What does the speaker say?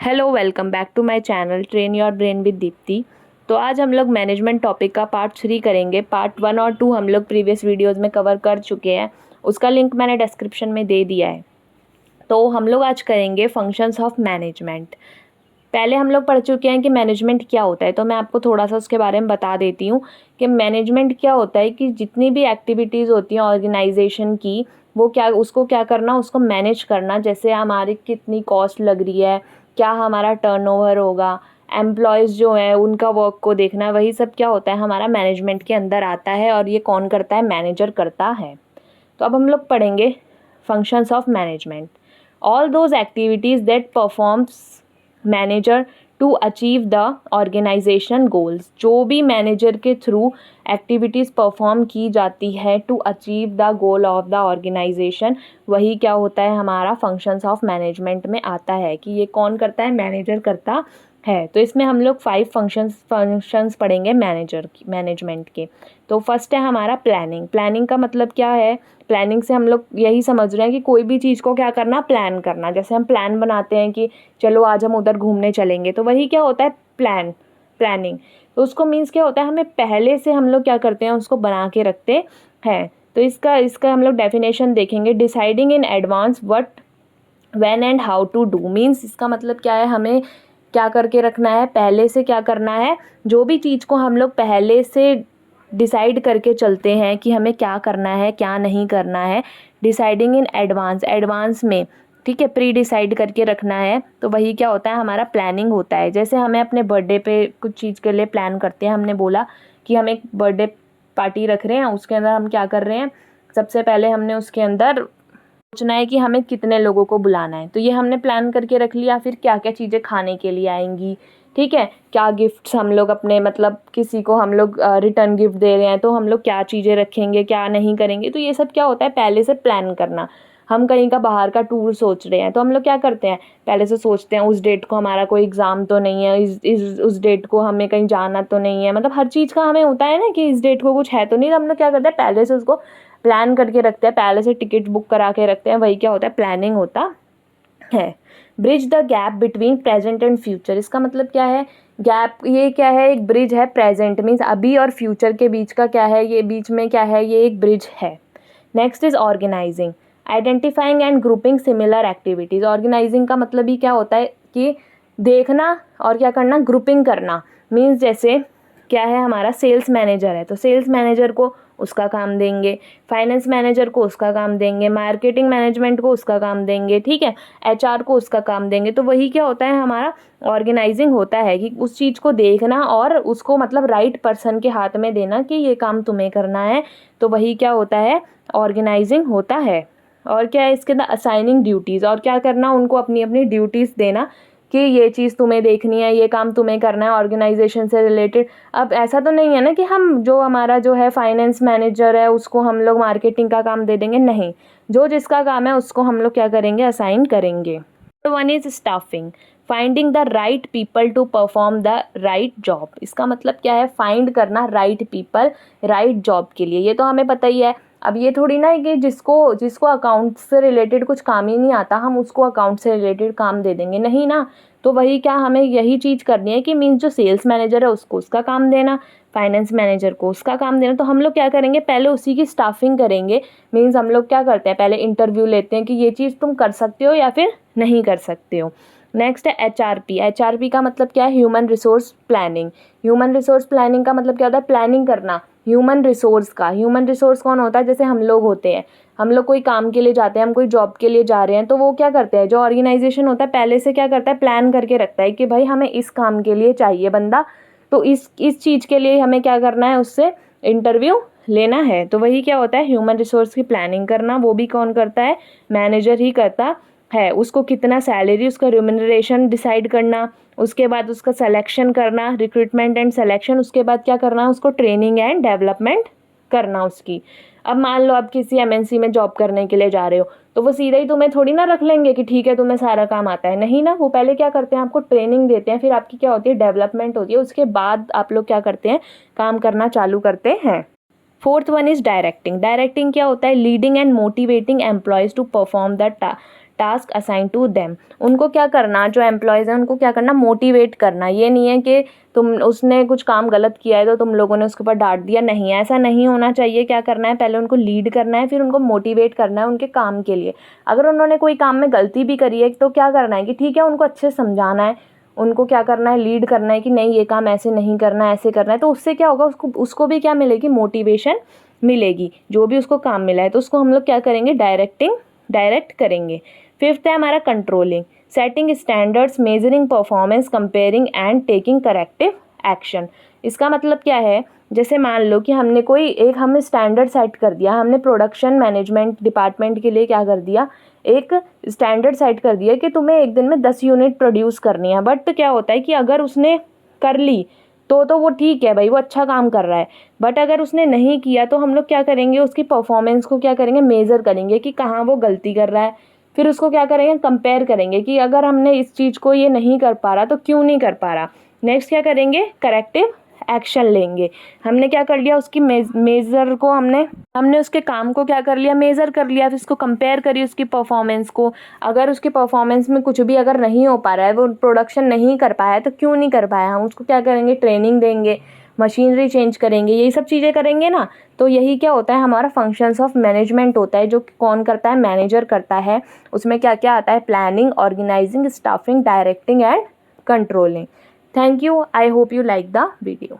Hello, welcome back to my channel train your brain with Deepti. तो आज हम लोग मैनेजमेंट टॉपिक का पार्ट 3 करेंगे। पार्ट 1 और 2 हम लोग प्रीवियस वीडियोस में कवर कर चुके हैं, उसका लिंक मैंने डिस्क्रिप्शन में दे दिया है। तो हम लोग आज करेंगे फंक्शंस ऑफ मैनेजमेंट। पहले हम लोग पढ़ चुके हैं कि मैनेजमेंट क्या होता है, तो मैं आपको थोड़ा सा उसके बारे में बता देती हूँ कि मैनेजमेंट क्या होता है। कि जितनी भी एक्टिविटीज़ होती हैं ऑर्गेनाइजेशन की, वो उसको क्या करना, उसको मैनेज करना। जैसे हमारी कितनी कॉस्ट लग रही है, क्या हमारा टर्नओवर होगा, एम्प्लॉयज़ जो हैं उनका वर्क को देखना, वही सब क्या होता है हमारा मैनेजमेंट के अंदर आता है। और ये कौन करता है? मैनेजर करता है। तो अब हम लोग पढ़ेंगे functions of management. All those activities that performs manager to achieve the organisation goals. जो भी मैनेजर के थ्रू एक्टिविटीज़ परफॉर्म की जाती है to achieve the goal of the organisation, वही क्या होता है हमारा फंक्शंस ऑफ मैनेजमेंट में आता है। कि ये कौन करता है? मैनेजर करता है। तो इसमें हम लोग 5 फंक्शंस पढ़ेंगे मैनेजमेंट के। तो फर्स्ट है हमारा प्लानिंग। प्लानिंग का मतलब क्या है? प्लानिंग से हम लोग यही समझ रहे हैं कि कोई भी चीज़ को क्या करना, प्लान करना। जैसे हम प्लान बनाते हैं कि चलो आज हम उधर घूमने चलेंगे, तो वही क्या होता है? प्लानिंग। तो उसको मीन्स क्या होता है, हमें पहले से हम लोग क्या करते हैं, उसको बना के रखते हैं। तो इसका हम लोग डेफिनेशन देखेंगे। Deciding in advance what, when and how to do. Means इसका मतलब क्या है, हमें क्या करके रखना है, पहले से क्या करना है। जो भी चीज़ को हम लोग पहले से डिसाइड करके चलते हैं कि हमें क्या करना है, क्या नहीं करना है। डिसाइडिंग इन एडवांस में, ठीक है, प्री डिसाइड करके रखना है। तो वही क्या होता है हमारा प्लानिंग होता है। जैसे हमें अपने बर्थडे पे कुछ चीज़ के लिए प्लान करते हैं। हमने बोला कि हम एक बर्थडे पार्टी रख रहे हैं, उसके अंदर हम क्या कर रहे हैं, सबसे पहले हमने उसके अंदर सोचना है कि हमें कितने लोगों को बुलाना है। तो ये हमने प्लान करके रख लिया। फिर क्या क्या चीज़ें खाने के लिए आएंगी, ठीक है, क्या गिफ्ट्स हम लोग अपने, मतलब किसी को हम लोग रिटर्न गिफ्ट दे रहे हैं तो हम लोग क्या चीज़ें रखेंगे, क्या नहीं करेंगे। तो ये सब क्या होता है, पहले से प्लान करना। हम कहीं का बाहर का टूर सोच रहे हैं, तो हम लोग क्या करते हैं, पहले से सोचते हैं उस डेट को हमारा कोई एग्ज़ाम तो नहीं है, उस डेट को हमें कहीं जाना तो नहीं है। मतलब हर चीज़ का हमें होता है ना कि इस डेट को कुछ है तो नहीं। तो हम लोग क्या करते हैं, पहले से उसको प्लान करके रखते हैं, पहले से टिकट बुक करा के रखते हैं। वही क्या होता है, प्लानिंग होता है। Bridge the gap between present and future. इसका मतलब क्या है? गैप, ये क्या है, एक ब्रिज है। प्रेजेंट मीन्स अभी और फ्यूचर के बीच का क्या है, ये बीच में क्या है, ये एक ब्रिज है। Next is organising, identifying and grouping similar activities. Organising का मतलब ही क्या होता है कि देखना और क्या करना, ग्रुपिंग करना। मीन्स जैसे क्या है, हमारा सेल्स मैनेजर है तो सेल्स मैनेजर को उसका काम देंगे, फाइनेंस मैनेजर को उसका काम देंगे, मार्केटिंग मैनेजमेंट को उसका काम देंगे, ठीक है, एचआर को उसका काम देंगे। तो वही क्या होता है हमारा ऑर्गेनाइजिंग होता है। कि उस चीज़ को देखना और उसको मतलब राइट पर्सन के हाथ में देना कि ये काम तुम्हें करना है। तो वही क्या होता है, ऑर्गेनाइजिंग होता है। और क्या है इसके अंदर, असाइनिंग ड्यूटीज़। और क्या करना, उनको अपनी अपनी ड्यूटीज़ देना कि ये चीज़ तुम्हें देखनी है, ये काम तुम्हें करना है ऑर्गेनाइजेशन से रिलेटेड। अब ऐसा तो नहीं है ना कि हम जो हमारा जो है फाइनेंस मैनेजर है उसको हम लोग मार्केटिंग का काम दे देंगे, नहीं। जो जिसका काम है उसको हम लोग क्या करेंगे, असाइन करेंगे। तो one is staffing, finding the right people to perform the right job. इसका मतलब क्या है, फाइंड करना राइट पीपल राइट जॉब के लिए। ये तो हमें पता ही है। अब ये थोड़ी ना है कि जिसको अकाउंट से रिलेटेड कुछ काम ही नहीं आता हम उसको अकाउंट से रिलेटेड काम दे देंगे, नहीं ना। तो वही क्या, हमें यही चीज़ करनी है कि मीन्स जो सेल्स मैनेजर है उसको उसका काम देना, फाइनेंस मैनेजर को उसका काम देना। तो हम लोग क्या करेंगे, पहले उसी की स्टाफिंग करेंगे। मीन्स हम लोग क्या करते हैं, पहले इंटरव्यू लेते हैं कि ये चीज़ तुम कर सकते हो या फिर नहीं कर सकते हो। नेक्स्ट है एचआरपी। एचआरपी का मतलब क्या है, human resource planning. Human resource planning का मतलब क्या होता है, प्लानिंग करना ह्यूमन रिसोर्स का। ह्यूमन रिसोर्स कौन होता है, जैसे हम लोग होते हैं, हम लोग कोई काम के लिए जाते हैं, हम कोई जॉब के लिए जा रहे हैं, तो वो क्या करते हैं, जो ऑर्गेनाइजेशन होता है पहले से क्या करता है, प्लान करके रखता है कि भाई हमें इस काम के लिए चाहिए बंदा, तो इस चीज़ के लिए हमें क्या करना है, उससे इंटरव्यू लेना है। तो वही क्या होता है, ह्यूमन रिसोर्स की प्लानिंग करना। वो भी कौन करता है, मैनेजर ही करता है। उसको कितना सैलरी, उसका रिम्यूनरेशन डिसाइड करना, उसके बाद उसका सिलेक्शन करना, रिक्रूटमेंट एंड सिलेक्शन, उसके बाद क्या करना, उसको ट्रेनिंग एंड डेवलपमेंट करना उसकी। अब मान लो आप किसी एमएनसी में जॉब करने के लिए जा रहे हो, तो वो सीधा ही तुम्हें थोड़ी ना रख लेंगे कि ठीक है तुम्हें सारा काम आता है, नहीं ना। वो पहले क्या करते हैं, आपको ट्रेनिंग देते हैं, फिर आपकी क्या होती है, डेवलपमेंट होती है, उसके बाद आप लोग क्या करते हैं, काम करना चालू करते हैं। Fourth one is directing. Directing क्या होता है, leading and motivating employees to perform the task assign to them. उनको क्या करना, जो एम्प्लॉयज़ हैं उनको क्या करना, मोटिवेट करना। ये नहीं है कि उसने कुछ काम गलत किया है तो तुम लोगों ने उसके ऊपर डांट दिया, नहीं, ऐसा नहीं होना चाहिए। क्या करना है, पहले उनको लीड करना है, फिर उनको मोटिवेट करना है उनके काम के लिए। अगर उन्होंने कोई काम में गलती भी करी है तो क्या करना है कि ठीक है, उनको अच्छे से समझाना है, उनको क्या करना है, लीड करना है कि नहीं ये काम ऐसे नहीं करना है, ऐसे करना है। तो उससे क्या होगा, उसको भी क्या मिलेगी, मोटिवेशन मिलेगी। जो भी उसको काम मिला है तो उसको हम लोग क्या करेंगे, डायरेक्ट करेंगे। फिफ्थ है हमारा controlling, setting standards, measuring performance, comparing and taking corrective action. इसका मतलब क्या है, जैसे मान लो कि हमने स्टैंडर्ड सेट कर दिया, हमने प्रोडक्शन मैनेजमेंट डिपार्टमेंट के लिए क्या कर दिया, एक स्टैंडर्ड सेट कर दिया कि तुम्हें एक दिन में 10 यूनिट प्रोड्यूस करनी है। बट क्या होता है कि अगर उसने कर ली तो वो ठीक है भाई, वो अच्छा काम कर रहा है। बट अगर उसने नहीं किया तो हम लोग क्या करेंगे, उसकी परफॉर्मेंस को क्या करेंगे, मेज़र करेंगे कि कहाँ वो गलती कर रहा है। फिर उसको क्या करेंगे, कंपेयर करेंगे कि अगर हमने इस चीज़ को ये नहीं कर पा रहा तो क्यों नहीं कर पा रहा। नेक्स्ट क्या करेंगे, करेक्टिव एक्शन लेंगे। हमने क्या कर लिया, उसकी मेज़र को हमने उसके काम को क्या कर लिया, मेज़र कर लिया, फिर उसको कंपेयर करी उसकी परफॉर्मेंस को। अगर उसकी परफॉर्मेंस में कुछ भी अगर नहीं हो पा रहा है, वो प्रोडक्शन नहीं कर पाया है तो क्यों नहीं कर पाया, हम उसको क्या करेंगे, ट्रेनिंग देंगे, मशीनरी चेंज करेंगे, यही सब चीज़ें करेंगे ना। तो यही क्या होता है, हमारा फंक्शंस ऑफ मैनेजमेंट होता है, जो कौन करता है, मैनेजर करता है। उसमें क्या क्या आता है, planning, organising, staffing, directing and controlling. Thank you. I hope you like the video.